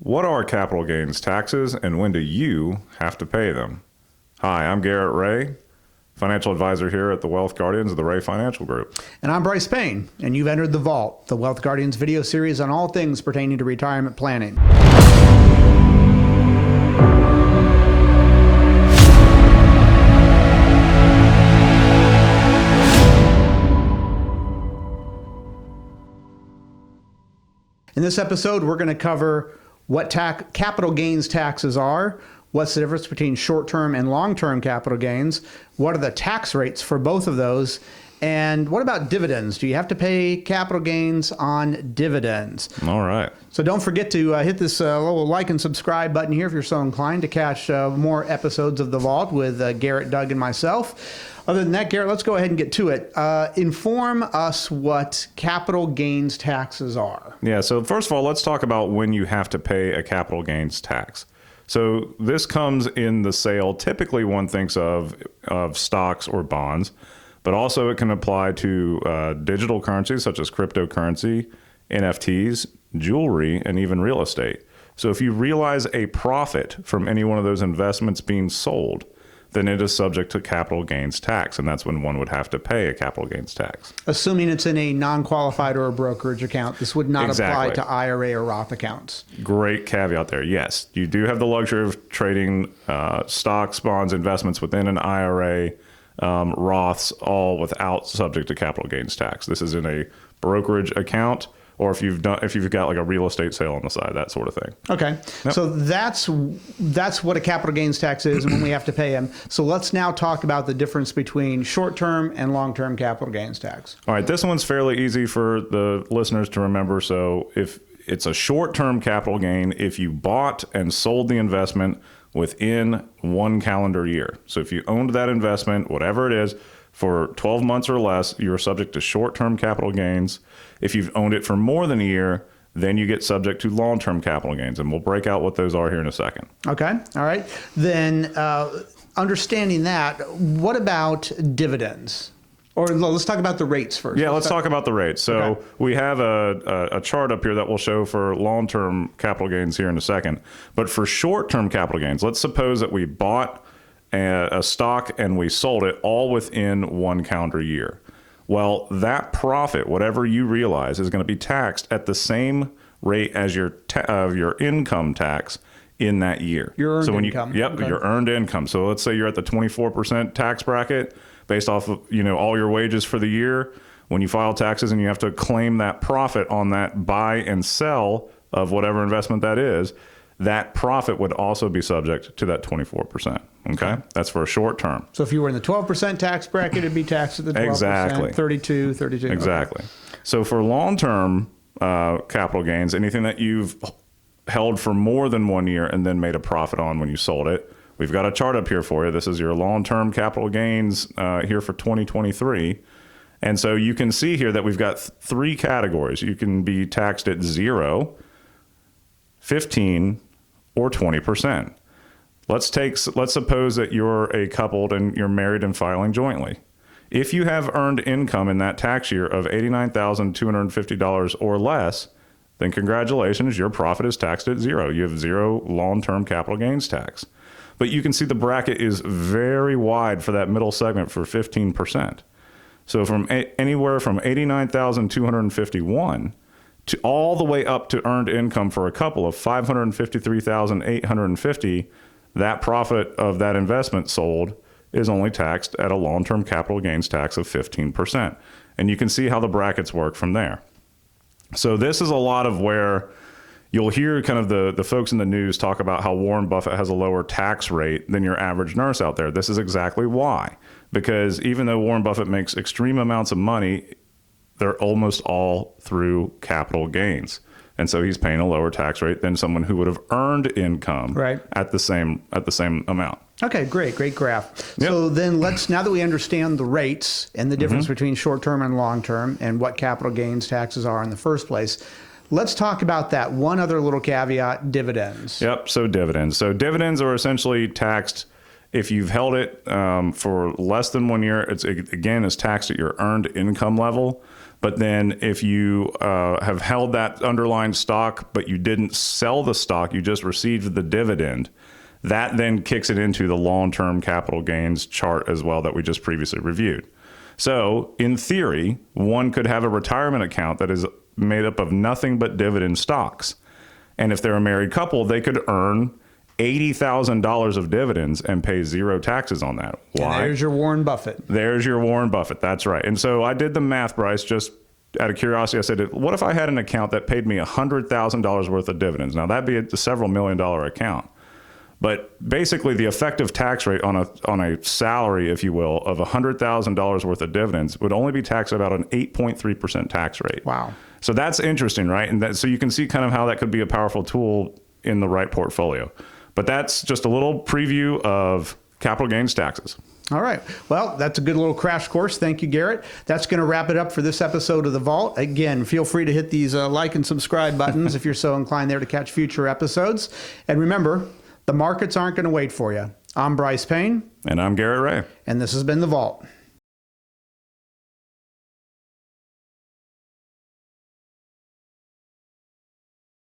What are capital gains taxes and when do you have to pay them? Hi, I'm Garrett Ray, financial advisor here at the Wealth Guardians of the Ray Financial Group. And I'm Brice Payne, and you've entered The Vault, the Wealth Guardians video series on all things pertaining to retirement planning. In this episode, we're going to cover what capital gains taxes are, what's the difference between short-term and long-term capital gains, what are the tax rates for both of those, and what about dividends? Do you have to pay capital gains on dividends? All right. So don't forget to hit this little like and subscribe button here if you're so inclined to catch more episodes of The Vault with Garrett, Doug, and myself. Other than that, Garrett, let's go ahead and get to it. Inform us what capital gains taxes are. Yeah, so first of all, let's talk about when you have to pay a capital gains tax. So this comes in the sale. Typically, one thinks of stocks or bonds, but also it can apply to digital currencies such as cryptocurrency, NFTs, jewelry, and even real estate. So if you realize a profit from any one of those investments being sold, then it is subject to capital gains tax, and that's when one would have to pay a capital gains tax. Assuming it's in a non-qualified or a brokerage account, this would not apply to IRA or Roth accounts. Great caveat there. Yes, you do have the luxury of trading stocks, bonds, investments within an IRA, Roths, all without subject to capital gains tax. This is in a brokerage account, or if you've got like a real estate sale on the side, that sort of thing. Okay, yep. So that's what a capital gains tax is and when we have to pay them. So let's now talk about the difference between short-term and long-term capital gains tax. All right, this one's fairly easy for the listeners to remember. So if it's a short-term capital gain, if you bought and sold the investment within 1 calendar year. So if you owned that investment, whatever it is, for 12 months or less, you're subject to short-term capital gains. If you've owned it for more than a year, then you get subject to long-term capital gains. And we'll break out what those are here in a second. Okay. All right. Then understanding that, what about dividends? Or let's talk about the rates first. Yeah, let's talk about the rates. So we have a chart up here that will show for long-term capital gains here in a second. But for short-term capital gains, let's suppose that we bought a stock and we sold it all within 1 calendar year. Well, that profit, whatever you realize, is going to be taxed at the same rate as your income tax in that year. Your earned income. Yep, your earned income. So let's say you're at the 24% tax bracket based off of all your wages for the year. When you file taxes and you have to claim that profit on that buy and sell of whatever investment that is, that profit would also be subject to that 24%. Okay? That's for a short term. So if you were in the 12% tax bracket, it'd be taxed at the 12%. Exactly. 32. Exactly. Okay. So for long-term capital gains, anything that you've held for more than 1 year and then made a profit on when you sold it, we've got a chart up here for you. This is your long-term capital gains here for 2023. And so you can see here that we've got 3 categories. You can be taxed at 0, 15, or 20%. Let's suppose that you're a coupled and you're married and filing jointly. If you have earned income in that tax year of $89,250 or less, then congratulations, your profit is taxed at 0. You have 0 long-term capital gains tax. But you can see the bracket is very wide for that middle segment for 15%. So from anywhere from $89,251 to all the way up to earned income for a couple of $553,850, that profit of that investment sold is only taxed at a long-term capital gains tax of 15%. And you can see how the brackets work from there. So this is a lot of where you'll hear kind of the folks in the news talk about how Warren Buffett has a lower tax rate than your average nurse out there. This is exactly why. Because even though Warren Buffett makes extreme amounts of money, they're almost all through capital gains. And so he's paying a lower tax rate than someone who would have earned income at the same amount. Okay, great graph. Yep. So then now that we understand the rates and the difference between short-term and long-term and what capital gains taxes are in the first place, let's talk about that one other little caveat, dividends. Yep, so dividends. So dividends are essentially taxed if you've held it for less than 1 year. It's taxed at your earned income level. But then if you have held that underlying stock, but you didn't sell the stock, you just received the dividend, that then kicks it into the long-term capital gains chart as well that we just previously reviewed. So in theory, one could have a retirement account that is made up of nothing but dividend stocks. And if they're a married couple, they could earn $80,000 of dividends and pay zero taxes on that. Why? And there's your Warren Buffett. There's your Warren Buffett. That's right. And so I did the math, Brice, just out of curiosity. I said, what if I had an account that paid me $100,000 worth of dividends? Now, that'd be a several $1 million account. But basically, the effective tax rate on a salary, if you will, of $100,000 worth of dividends would only be taxed about an 8.3% tax rate. Wow. So that's interesting, right? And so you can see kind of how that could be a powerful tool in the right portfolio. But that's just a little preview of capital gains taxes. All right. Well, that's a good little crash course. Thank you, Garrett. That's going to wrap it up for this episode of The Vault. Again, feel free to hit these like and subscribe buttons if you're so inclined there to catch future episodes. And remember, the markets aren't going to wait for you. I'm Brice Payne. And I'm Garrett Ray. And this has been The Vault.